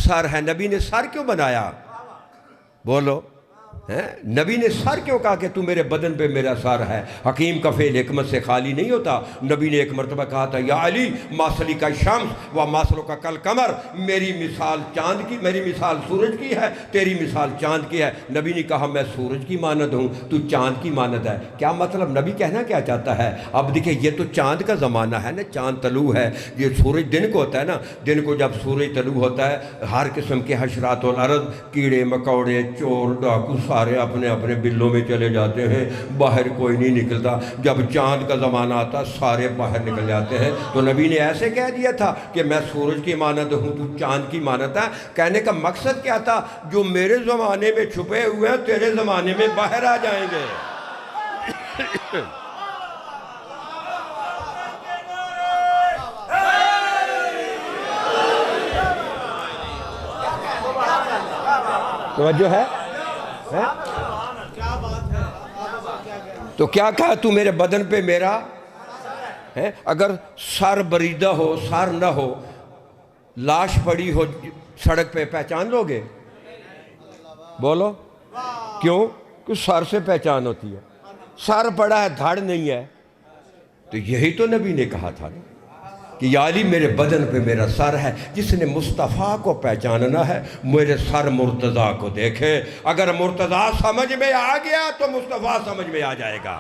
سر ہے۔ نبی نے سر کیوں بنایا؟ بولو، نبی نے سر کیوں کہا کہ تو میرے بدن پہ میرا سر ہے؟ حکیم کا فعل حکمت سے خالی نہیں ہوتا۔ نبی نے ایک مرتبہ کہا تھا یا علی ماسلی کا شمس و ماسلو کا کل قمر، میری مثال چاند کی، میری مثال سورج کی ہے، تیری مثال چاند کی ہے۔ نبی نے کہا میں سورج کی مانند ہوں، تو چاند کی مانند ہے۔ کیا مطلب؟ نبی کہنا کیا چاہتا ہے؟ اب دیکھیں، یہ تو چاند کا زمانہ ہے نا، چاند طلوع ہے، یہ سورج دن کو ہوتا ہے نا، دن کو جب سورج طلوع ہوتا ہے ہر قسم کے حشرات والارض، کیڑے مکوڑے چور ڈاکو سارے اپنے اپنے بلوں میں چلے جاتے ہیں، باہر کوئی نہیں نکلتا۔ جب چاند کا زمانہ آتا سارے باہر نکل جاتے ہیں۔ تو نبی نے ایسے کہہ دیا تھا کہ میں سورج کی مانند ہوں، تو چاند کی مانند ہے۔ کہنے کا مقصد کیا تھا؟ جو میرے زمانے میں چھپے ہوئے ہیں تیرے زمانے میں باہر آ جائیں گے۔ توجہ ہے؟ تو کیا کہا؟ تو میرے بدن پہ میرا ہے۔ اگر سر بریدہ ہو، سر نہ ہو، لاش پڑی ہو سڑک پہ، پہچان لو گے؟ بولو کیوں؟ کہ سر سے پہچان ہوتی ہے۔ سر پڑا ہے، دھڑ نہیں ہے، تو یہی تو نبی نے کہا تھا کہ یا علی میرے بدن پہ میرا سر ہے۔ جس نے مصطفیٰ کو پہچاننا ہے میرے سر مرتضیٰ کو دیکھے۔ اگر مرتضیٰ سمجھ میں آ گیا تو مصطفیٰ سمجھ میں آ جائے گا۔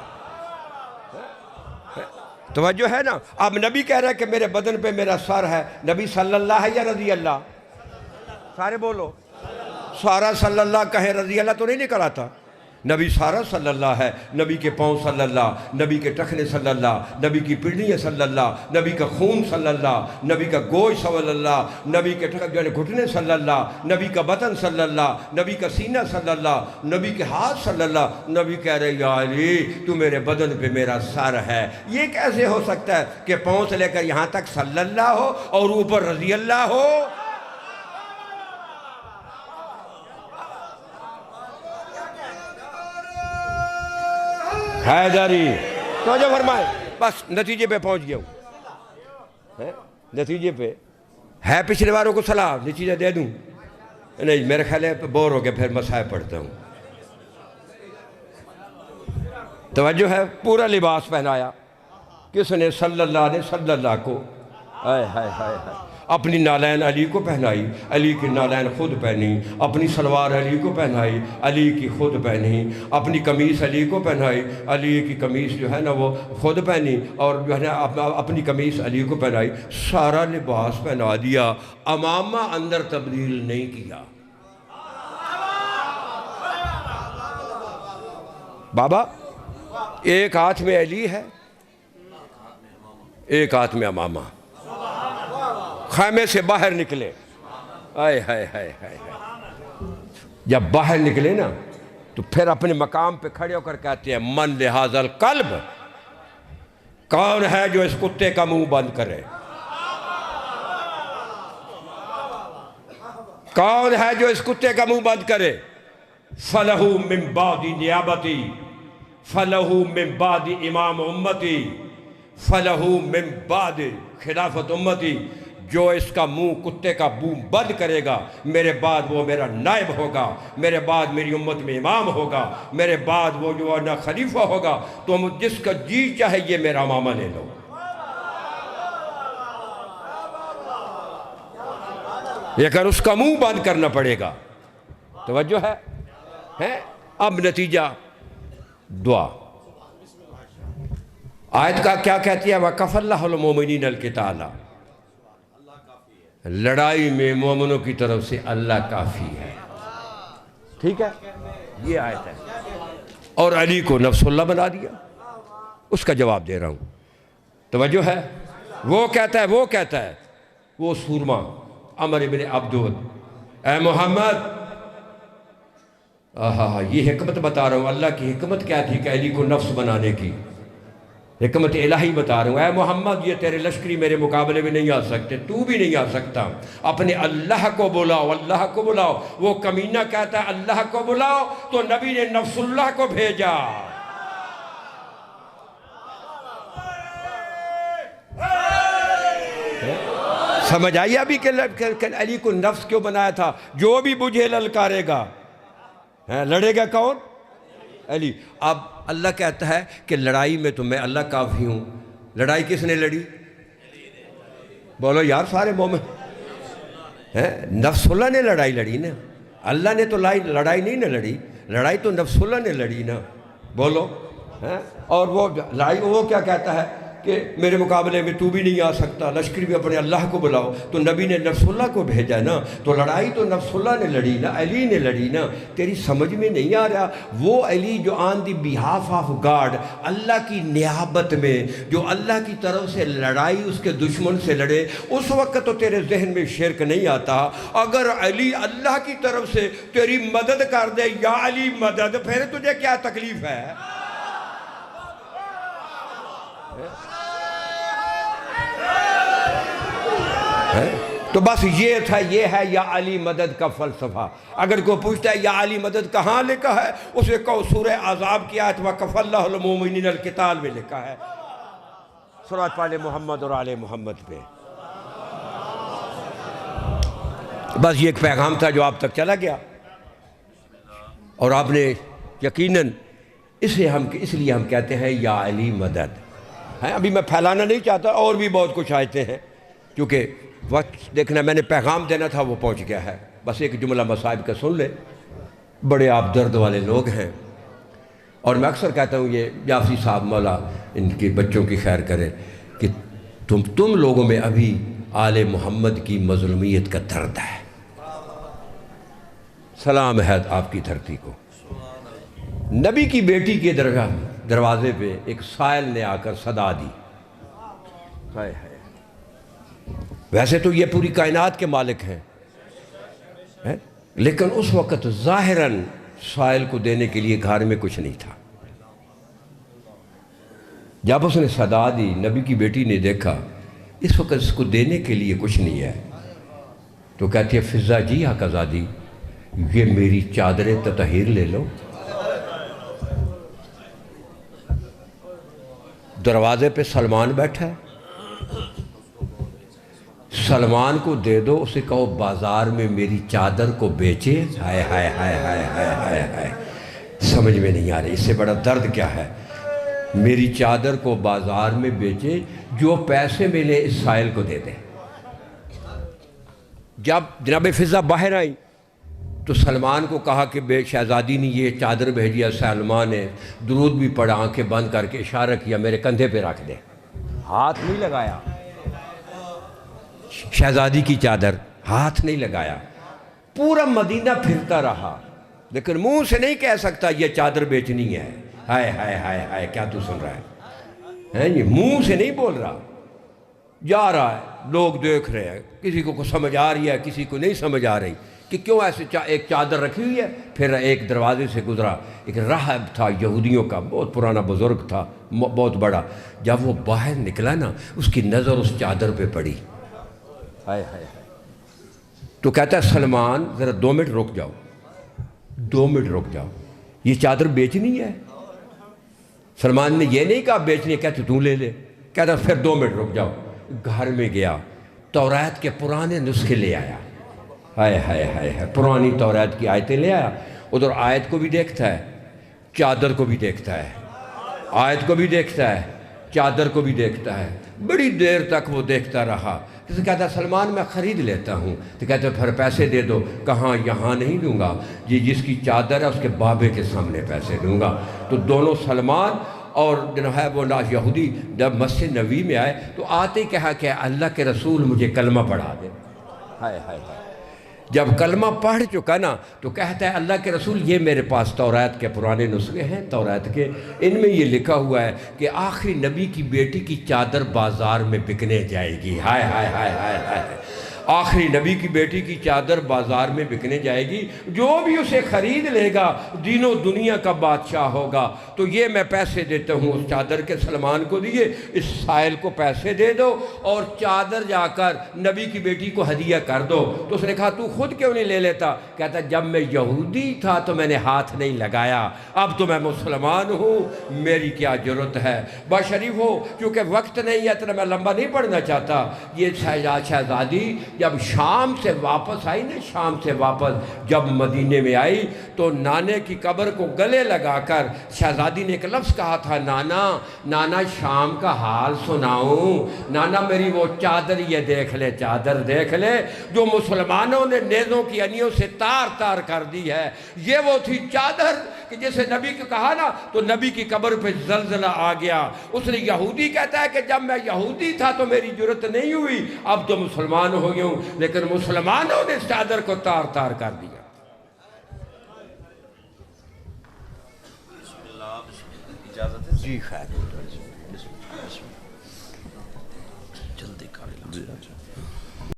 توجہ ہے نا؟ اب نبی کہہ رہا ہے کہ میرے بدن پہ میرا سر ہے۔ نبی صلی اللہ ہے یا رضی اللہ؟ سارے بولو، سارا صلی اللہ کہیں، رضی اللہ تو نہیں نکلا تھا۔ نبی سارا صلی اللہ ہے، نبی کے پاؤں صلی اللہ، نبی کے ٹخنے صلی اللہ، نبی کی پنڈلیاں صلی اللہ، نبی کا خون صلی اللہ، نبی کا گوشت صلی اللہ، نبی کے گھٹنے صلی اللہ، نبی کا بطن صلی اللہ، نبی کا سینہ صلی اللہ، نبی کے ہاتھ صلی اللہ۔ نبی کہہ رہے یا علی تو میرے بدن پہ میرا سر ہے۔ یہ کیسے ہو سکتا ہے کہ پاؤں سے لے کر یہاں تک صلی اللہ ہو اور اوپر رضی اللہ ہو؟ حیدری توجہ فرمائے، بس نتیجے پہ پہنچ گیا ہوں، نتیجے پہ ہے۔ پچھلے والوں کو صلاح نتیجہ دے دوں؟ نہیں، میرے خیال ہے بور ہو گیا، پھر مصائب پڑھتا ہوں۔ توجہ ہے، پورا لباس پہنایا کس نے؟ صلی اللہ نے، صلی اللہ کو۔ اپنی نالین علی کو پہنائی، علی کی نالین خود پہنی، اپنی سلوار علی کو پہنائی، علی کی خود پہنی، اپنی قمیص علی کو پہنائی، علی کی قمیص جو ہے نا وہ خود پہنی، اور جو ہے نا اپنی قمیص علی کو پہنائی، سارا لباس پہنا دیا، امامہ اندر تبدیل نہیں کیا۔ بابا ایک ہاتھ میں علی ہے، ایک ہاتھ میں امامہ، خیمے سے باہر نکلے، آئے ہائے ہائے ہائے، جب باہر نکلے نا تو پھر اپنے مقام پہ کھڑے ہو کر کہتے ہیں من لہذا القلب، کون ہے جو اس کتے کا منہ بند کرے، کون ہے جو اس کتے کا منہ بند کرے، فَلَهُ مِن بَعْدِ نِیابَتِي، فَلَهُ مِن بَعْدِ امام امتی، فَلَهُ مِن بَعْدِ خلافت امتی، جو اس کا منہ کتے کا منہ بند کرے گا میرے بعد وہ میرا نائب ہوگا، میرے بعد میری امت میں امام ہوگا، میرے بعد وہ جو نا خلیفہ ہوگا، تو جس کا جی چاہے یہ میرا امامہ لے لو۔ لیکن اس کا منہ بند کرنا پڑے گا، توجہ ہے؟ اب نتیجہ دعا، آیت کا کیا کہتی ہے؟ وَكَفَ اللَّهُ الْمُؤْمِنِينَ الْقِتَالَ، لڑائی میں مومنوں کی طرف سے اللہ کافی ہے، ٹھیک ہے؟ یہ آیت ہے، اور علی کو نفس اللہ بنا دیا۔ اس کا جواب دے رہا ہوں، توجہ ہے؟ وہ کہتا ہے وہ سورما عمر ابن عبدود، اے محمد، یہ حکمت بتا رہا ہوں، اللہ کی حکمت کیا تھی کہ علی کو نفس بنانے کی، حکمت الہی بتا رہا ہوں، اے محمد یہ تیرے لشکری میرے مقابلے میں نہیں آ سکتے، تو بھی نہیں آ سکتا، اپنے اللہ کو بلاؤ، اللہ کو بلاؤ۔ وہ کمینہ کہتا ہے اللہ کو بلاؤ، تو نبی نے نفس اللہ کو بھیجا۔ سمجھ آئی ابھی کہ علی کو نفس کیوں بنایا تھا؟ جو بھی مجھے للکارے گا، لڑے گا کون؟ علی۔ اب اللہ کہتا ہے کہ لڑائی میں تو میں اللہ کافی ہوں۔ لڑائی کس نے لڑی؟ بولو یار سارے مومن، نفس اللہ نے لڑائی لڑی نا، اللہ نے تو لڑائی نہیں نہ لڑی، لڑائی تو نفس اللہ نے لڑی نا، بولو۔ اور وہ لڑائی وہ کیا کہتا ہے کہ میرے مقابلے میں تو بھی نہیں آ سکتا، لشکر بھی اپنے اللہ کو بلاؤ، تو نبی نے نفس اللہ کو بھیجا نا، تو لڑائی تو نفس اللہ نے لڑی نا، علی نے لڑی نا۔ تیری سمجھ میں نہیں آ رہا، وہ علی جو آن دی بیہاف آف گاڈ، اللہ کی نیابت میں جو اللہ کی طرف سے لڑائی اس کے دشمن سے لڑے، اس وقت تو تیرے ذہن میں شرک نہیں آتا۔ اگر علی اللہ کی طرف سے تیری مدد کر دے، یا علی مدد، پھر تجھے کیا تکلیف ہے؟ تو بس یہ تھا، یہ ہے یا علی مدد کا فلسفہ۔ اگر کوئی پوچھتا ہے یا علی مدد کہاں لکھا ہے، اسے کہو سورہ عذاب کی آیت وَكَفَ اللَّهُ الْمُؤْمِنِينَ الْقِتَالَ میں لکھا ہے۔ صلوات پالے محمد اور آل محمد پہ۔ بس یہ ایک پیغام تھا جو آپ تک چلا گیا، اور آپ نے یقیناً اس لیے ہم کہتے ہیں یا علی مدد۔ ابھی میں پھیلانا نہیں چاہتا، اور بھی بہت کچھ آیتیں ہیں، کیونکہ وقت دیکھنا میں نے پیغام دینا تھا وہ پہنچ گیا ہے۔ بس ایک جملہ مصائب کا سن لے، بڑے آپ درد والے لوگ ہیں، اور میں اکثر کہتا ہوں یہ جعفری صاحب مولا ان کے بچوں کی خیر کرے کہ تم لوگوں میں ابھی آل محمد کی مظلومیت کا درد ہے۔ سلام ہے آپ کی دھرتی کو۔ نبی کی بیٹی کے دروازے پہ ایک سائل نے آ کر صدا دی، ویسے تو یہ پوری کائنات کے مالک ہیں، لیکن اس وقت ظاہراً سائل کو دینے کے لیے گھر میں کچھ نہیں تھا۔ جب اس نے صدا دی، نبی کی بیٹی نے دیکھا اس وقت اس کو دینے کے لیے کچھ نہیں ہے، تو کہتی ہے فضا جی آقازادی، یہ میری چادر تطہیر لے لو۔ دروازے پہ سلمان بیٹھا ہے، سلمان کو دے دو، اسے کہو بازار میں میری چادر کو بیچے۔ ہائے ہائے ہائے ہائے ہائے ہائے ہائے، سمجھ میں نہیں آ رہی اس سے بڑا درد کیا ہے۔ میری چادر کو بازار میں بیچے، جو پیسے ملے اس سائل کو دے دے۔ جب جناب فضہ باہر آئی تو سلمان کو کہا کہ بے شہزادی نے یہ چادر بھیجی ہے، سلمان نے درود بھی پڑھا، آنکھیں بند کر کے اشارہ کیا میرے کندھے پہ رکھ دے، ہاتھ نہیں لگایا، شہزادی کی چادر ہاتھ نہیں لگایا، پورا مدینہ پھرتا رہا، لیکن منہ سے نہیں کہہ سکتا یہ چادر بیچنی ہے، ہائے ہائے ہائے ہائے کیا تو سن رہا ہے، یہ منہ سے نہیں بول رہا، جا رہا ہے، لوگ دیکھ رہے ہیں، کسی کو سمجھ آ رہی ہے، کسی کو نہیں سمجھ آ رہی کہ کیوں ایسے ایک چادر رکھی ہوئی ہے۔ پھر ایک دروازے سے گزرا، ایک راہب تھا یہودیوں کا، بہت پرانا بزرگ تھا، بہت بڑا، جب وہ باہر نکلا نا اس کی نظر اس چادر پہ پڑی، ہائے ہائے ہائے، تو کہتا ہے سلمان ذرا 2 منٹ رک جاؤ، 2 منٹ رک جاؤ، یہ چادر بیچنی ہے؟ سلمان نے یہ نہیں کہا بیچنی ہے، کہتے تو لے لے، کہتا پھر 2 منٹ رک جاؤ، گھر میں گیا توریت کے پرانے نسخے لے آیا، ہائے ہائے ہائے ہائے، پرانی توریت کی آیتیں لے آیا، ادھر آیت کو بھی دیکھتا ہے، چادر کو بھی دیکھتا ہے، آیت کو بھی دیکھتا ہے، چادر کو بھی دیکھتا ہے، بڑی دیر تک وہ دیکھتا رہا، تو کہتا ہے سلمان میں خرید لیتا ہوں، تو کہتا ہے پھر پیسے دے دو، کہاں یہاں نہیں دوں گا، جی جس کی چادر ہے اس کے بابے کے سامنے پیسے دوں گا، تو دونوں سلمان اور ہے وہ یہودی جب مسجد نبوی میں آئے تو آتے ہی کہا کہ اللہ کے رسول مجھے کلمہ پڑھا دے، ہائے ہائے ہائے، جب کلمہ پڑھ چکا نا تو کہتا ہے اللہ کے رسول یہ میرے پاس توریت کے پرانے نسخے ہیں توریت کے، ان میں یہ لکھا ہوا ہے کہ آخری نبی کی بیٹی کی چادر بازار میں بکنے جائے گی، ہائے ہائے ہائے ہائے ہائے، آخری نبی کی بیٹی کی چادر بازار میں بکنے جائے گی، جو بھی اسے خرید لے گا دین و دنیا کا بادشاہ ہوگا، تو یہ میں پیسے دیتا ہوں اس چادر کے، سلمان کو دیے، اس سائل کو پیسے دے دو اور چادر جا کر نبی کی بیٹی کو ہدیہ کر دو، تو اس نے کہا تو خود کیوں نہیں لے لیتا؟ کہتا جب میں یہودی تھا تو میں نے ہاتھ نہیں لگایا، اب تو میں مسلمان ہوں، میری کیا جرت ہے؟ باشریف ہو کیونکہ وقت نہیں ہے اتنا میں لمبا نہیں پڑھنا چاہتا، یہ شہزادی جب شام سے واپس آئی نا، شام سے واپس جب مدینے میں آئی تو نانے کی قبر کو گلے لگا کر شہزادی نے ایک لفظ کہا تھا، نانا نانا شام کا حال سناؤں، نانا میری وہ چادر یہ دیکھ لے، چادر دیکھ لے جو مسلمانوں نے نیزوں کی انیوں سے تار تار کر دی ہے، یہ وہ تھی چادر کہ جسے نبی کو کہا نا تو نبی کی قبر پہ زلزلہ آ گیا، اس نے یہودی کہتا ہے کہ جب میں یہودی تھا تو میری جرت نہیں ہوئی، اب تو مسلمان ہو گیا ہوں، لیکن مسلمانوں نے اس چادر کو تار تار کر دیا۔ اجازت ہے جی خیر، جلدی کر لیں۔